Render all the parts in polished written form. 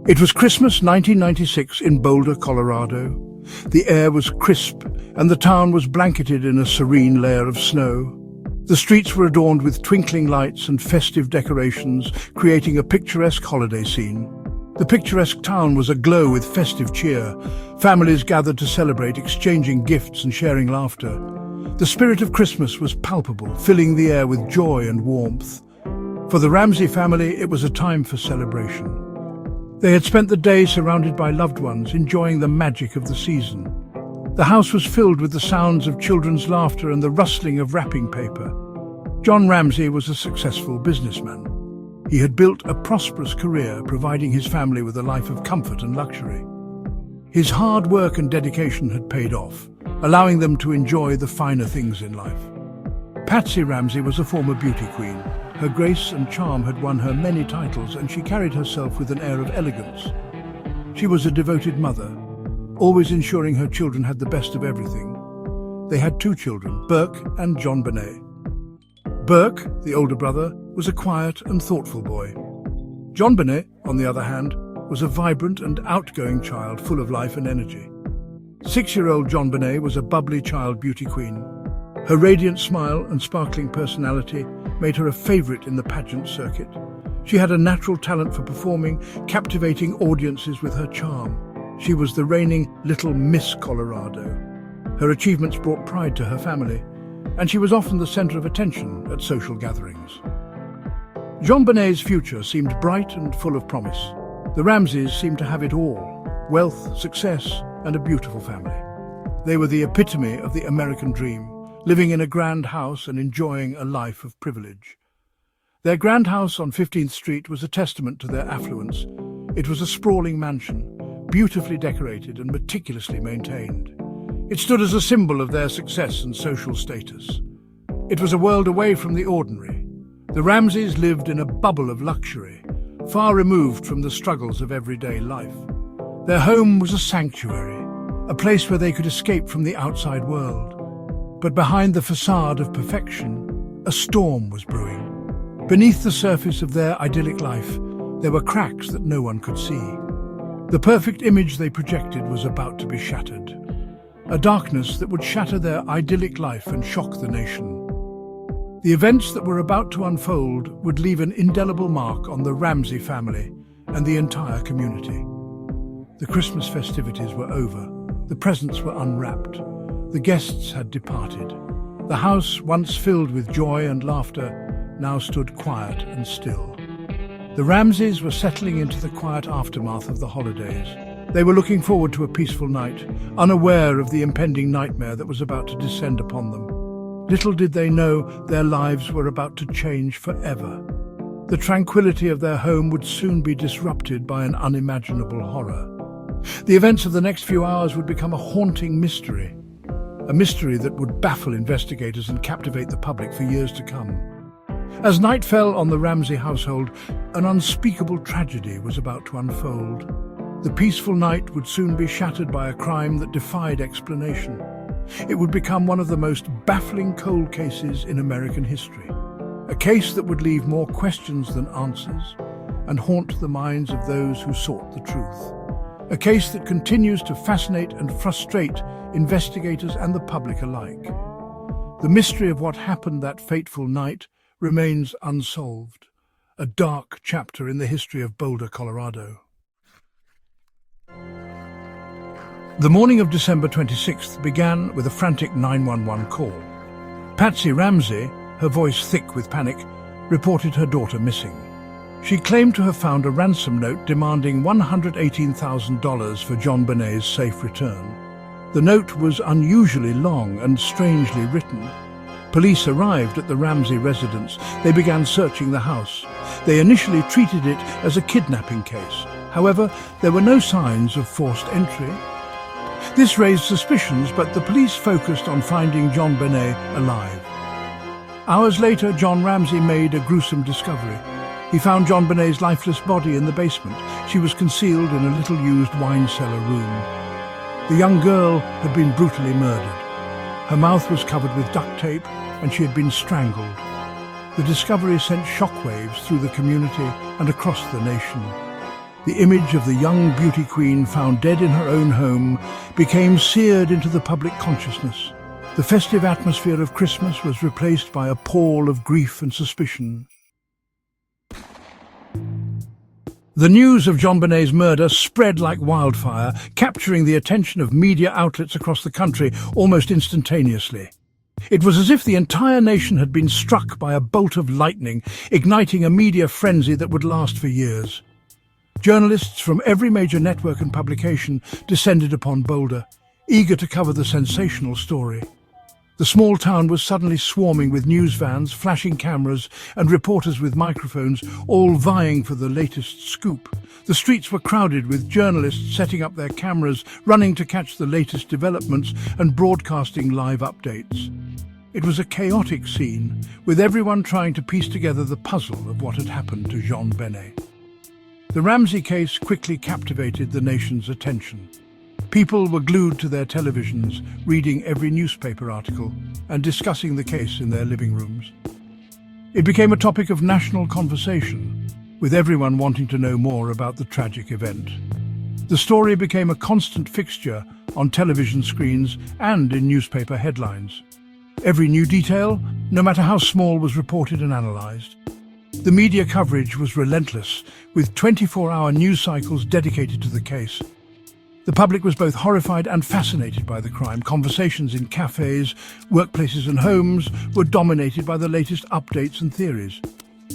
It was Christmas 1996 in Boulder, Colorado. The air was crisp and the town was blanketed in a serene layer of snow. The streets were adorned with twinkling lights and festive decorations, creating a picturesque holiday scene. The picturesque town was aglow with festive cheer. Families gathered to celebrate, exchanging gifts and sharing laughter. The spirit of Christmas was palpable, filling the air with joy and warmth. For the Ramsey family, it was a time for celebration. They had spent the day surrounded by loved ones, enjoying the magic of the season. The house was filled with the sounds of children's laughter and the rustling of wrapping paper. John Ramsey was a successful businessman. He had built a prosperous career, providing his family with a life of comfort and luxury. His hard work and dedication had paid off, allowing them to enjoy the finer things in life. Patsy Ramsey was a former beauty queen. Her grace and charm had won her many titles, and she carried herself with an air of elegance. She was a devoted mother, always ensuring her children had the best of everything. They had two children, Burke and JonBenét. Burke, the older brother, was a quiet and thoughtful boy. JonBenét, on the other hand, was a vibrant and outgoing child full of life and energy. 6-year-old JonBenét was a bubbly child beauty queen. Her radiant smile and sparkling personality made her a favorite in the pageant circuit. She had a natural talent for performing, captivating audiences with her charm. She was the reigning Little Miss Colorado. Her achievements brought pride to her family, and she was often the center of attention at social gatherings. JonBenét's future seemed bright and full of promise. The Ramseys seemed to have it all: wealth, success, and a beautiful family. They were the epitome of the American dream, living in a grand house and enjoying a life of privilege. Their grand house on 15th Street was a testament to their affluence. It was a sprawling mansion, beautifully decorated and meticulously maintained. It stood as a symbol of their success and social status. It was a world away from the ordinary. The Ramseys lived in a bubble of luxury, far removed from the struggles of everyday life. Their home was a sanctuary, a place where they could escape from the outside world. But behind the facade of perfection, a storm was brewing. Beneath the surface of their idyllic life, there were cracks that no one could see. The perfect image they projected was about to be shattered. A darkness that would shatter their idyllic life and shock the nation. The events that were about to unfold would leave an indelible mark on the Ramsey family and the entire community. The Christmas festivities were over. The presents were unwrapped. The guests had departed. The house, once filled with joy and laughter, now stood quiet and still. The Ramseys were settling into the quiet aftermath of the holidays. They were looking forward to a peaceful night, unaware of the impending nightmare that was about to descend upon them. Little did they know their lives were about to change forever. The tranquility of their home would soon be disrupted by an unimaginable horror. The events of the next few hours would become a haunting mystery. A mystery that would baffle investigators and captivate the public for years to come. As night fell on the Ramsey household, an unspeakable tragedy was about to unfold. The peaceful night would soon be shattered by a crime that defied explanation. It would become one of the most baffling cold cases in American history. A case that would leave more questions than answers and haunt the minds of those who sought the truth. A case that continues to fascinate and frustrate investigators and the public alike. The mystery of what happened that fateful night remains unsolved, a dark chapter in the history of Boulder, Colorado. The morning of December 26th began with a frantic 911 call. Patsy Ramsey, her voice thick with panic, reported her daughter missing. She claimed to have found a ransom note demanding $118,000 for JonBenét's safe return. The note was unusually long and strangely written. Police arrived at the Ramsey residence. They began searching the house. They initially treated it as a kidnapping case. However, there were no signs of forced entry. This raised suspicions, but the police focused on finding JonBenét alive. Hours later, John Ramsey made a gruesome discovery. He found JonBenét's lifeless body in the basement. She was concealed in a little-used wine cellar room. The young girl had been brutally murdered. Her mouth was covered with duct tape, and she had been strangled. The discovery sent shockwaves through the community and across the nation. The image of the young beauty queen found dead in her own home became seared into the public consciousness. The festive atmosphere of Christmas was replaced by a pall of grief and suspicion. The news of JonBenét's murder spread like wildfire, capturing the attention of media outlets across the country almost instantaneously. It was as if the entire nation had been struck by a bolt of lightning, igniting a media frenzy that would last for years. Journalists from every major network and publication descended upon Boulder, eager to cover the sensational story. The small town was suddenly swarming with news vans, flashing cameras, and reporters with microphones, all vying for the latest scoop. The streets were crowded with journalists setting up their cameras, running to catch the latest developments and broadcasting live updates. It was a chaotic scene, with everyone trying to piece together the puzzle of what had happened to JonBenét. The Ramsey case quickly captivated the nation's attention. People were glued to their televisions, reading every newspaper article and discussing the case in their living rooms. It became a topic of national conversation, with everyone wanting to know more about the tragic event. The story became a constant fixture on television screens and in newspaper headlines. Every new detail, no matter how small, was reported and analysed. The media coverage was relentless, with 24-hour news cycles dedicated to the case. The public was both horrified and fascinated by the crime. Conversations in cafes, workplaces and homes were dominated by the latest updates and theories.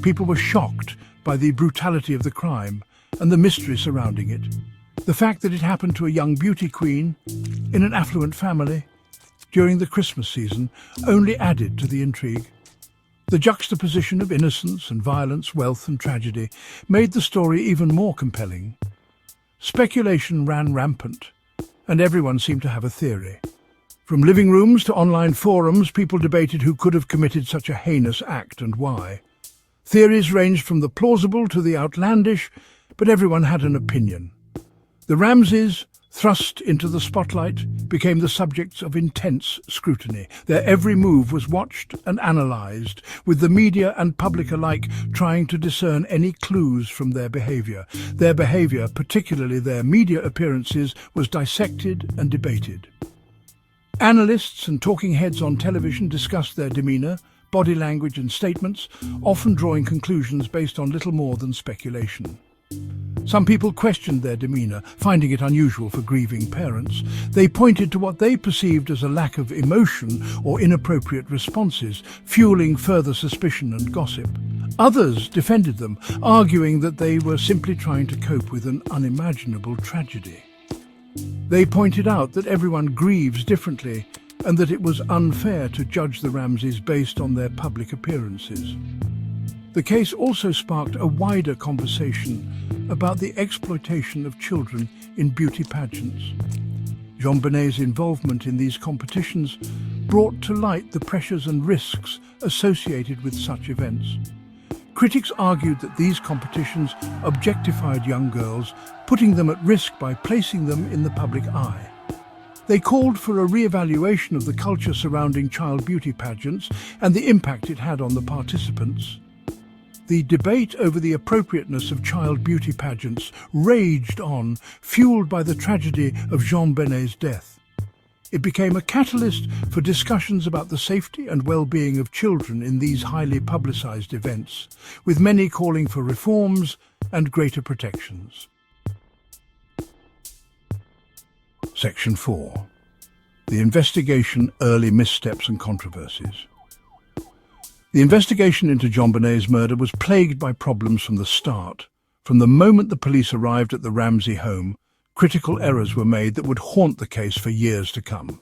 People were shocked by the brutality of the crime and the mystery surrounding it. The fact that it happened to a young beauty queen in an affluent family during the Christmas season only added to the intrigue. The juxtaposition of innocence and violence, wealth and tragedy made the story even more compelling. Speculation ran rampant, and everyone seemed to have a theory. From living rooms to online forums, people debated who could have committed such a heinous act and why. Theories ranged from the plausible to the outlandish, but everyone had an opinion. The Ramseys, thrust into the spotlight, became the subjects of intense scrutiny. Their every move was watched and analysed, with the media and public alike trying to discern any clues from their behaviour. Their behaviour, particularly their media appearances, was dissected and debated. Analysts and talking heads on television discussed their demeanour, body language and statements, often drawing conclusions based on little more than speculation. Some people questioned their demeanour, finding it unusual for grieving parents. They pointed to what they perceived as a lack of emotion or inappropriate responses, fueling further suspicion and gossip. Others defended them, arguing that they were simply trying to cope with an unimaginable tragedy. They pointed out that everyone grieves differently and that it was unfair to judge the Ramseys based on their public appearances. The case also sparked a wider conversation about the exploitation of children in beauty pageants. JonBenét's involvement in these competitions brought to light the pressures and risks associated with such events. Critics argued that these competitions objectified young girls, putting them at risk by placing them in the public eye. They called for a re-evaluation of the culture surrounding child beauty pageants and the impact it had on the participants. The debate over the appropriateness of child beauty pageants raged on, fueled by the tragedy of JonBenét's death. It became a catalyst for discussions about the safety and well-being of children in these highly publicised events, with many calling for reforms and greater protections. Section 4. The investigation, early missteps and controversies. The investigation into JonBenét's murder was plagued by problems from the start. From the moment the police arrived at the Ramsey home, critical errors were made that would haunt the case for years to come.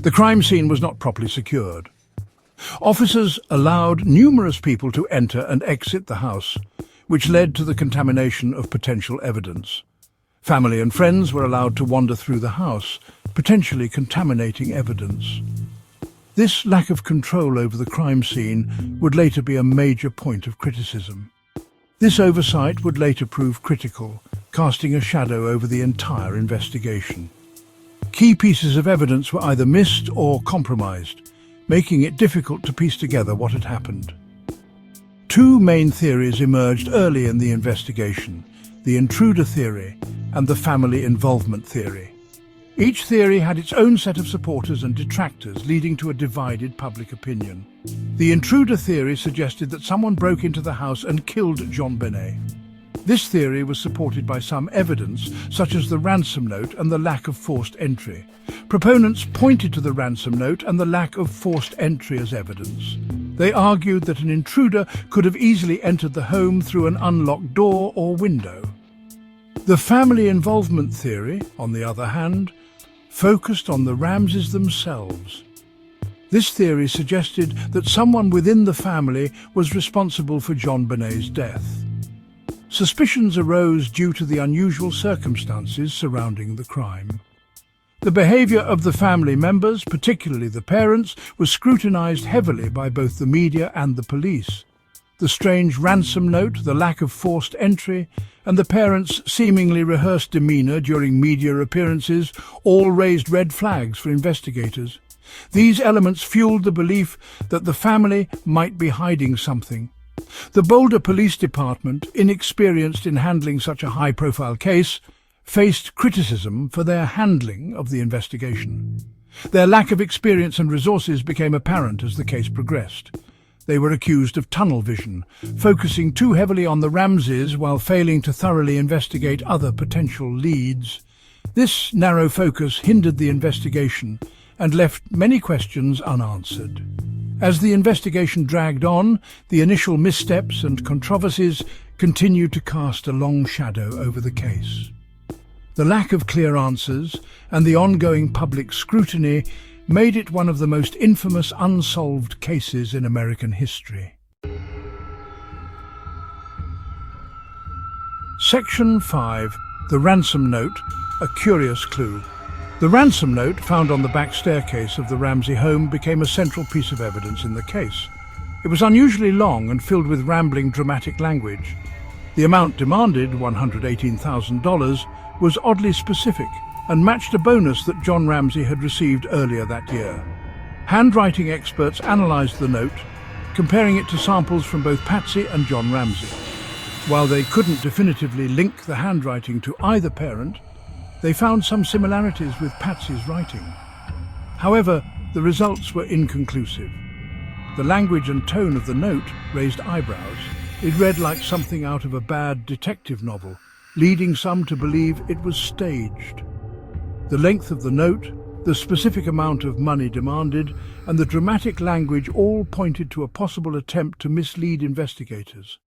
The crime scene was not properly secured. Officers allowed numerous people to enter and exit the house, which led to the contamination of potential evidence. Family and friends were allowed to wander through the house, potentially contaminating evidence. This lack of control over the crime scene would later be a major point of criticism. This oversight would later prove critical, casting a shadow over the entire investigation. Key pieces of evidence were either missed or compromised, making it difficult to piece together what had happened. Two main theories emerged early in the investigation: the intruder theory, and the family involvement theory. Each theory had its own set of supporters and detractors, leading to a divided public opinion. The intruder theory suggested that someone broke into the house and killed JonBenét. This theory was supported by some evidence, such as the ransom note and the lack of forced entry. Proponents pointed to the ransom note and the lack of forced entry as evidence. They argued that an intruder could have easily entered the home through an unlocked door or window. The family involvement theory, on the other hand, focused on the Ramseys themselves. This theory suggested that someone within the family was responsible for JonBenét's death. Suspicions arose due to the unusual circumstances surrounding the crime. The behavior of the family members, particularly the parents, was scrutinized heavily by both the media and the police. The strange ransom note, the lack of forced entry, and the parents' seemingly rehearsed demeanor during media appearances all raised red flags for investigators. These elements fueled the belief that the family might be hiding something. The Boulder Police Department, inexperienced in handling such a high-profile case, faced criticism for their handling of the investigation. Their lack of experience and resources became apparent as the case progressed. They were accused of tunnel vision, focusing too heavily on the Ramseys while failing to thoroughly investigate other potential leads. This narrow focus hindered the investigation and left many questions unanswered. As the investigation dragged on, the initial missteps and controversies continued to cast a long shadow over the case. The lack of clear answers and the ongoing public scrutiny made it one of the most infamous unsolved cases in American history. Section 5. The Ransom Note, a Curious Clue. The ransom note found on the back staircase of the Ramsey home became a central piece of evidence in the case. It was unusually long and filled with rambling, dramatic language. The amount demanded, $118,000, was oddly specific and matched a bonus that John Ramsey had received earlier that year. Handwriting experts analyzed the note, comparing it to samples from both Patsy and John Ramsey. While they couldn't definitively link the handwriting to either parent, they found some similarities with Patsy's writing. However, the results were inconclusive. The language and tone of the note raised eyebrows. It read like something out of a bad detective novel, leading some to believe it was staged. The length of the note, the specific amount of money demanded, and the dramatic language all pointed to a possible attempt to mislead investigators.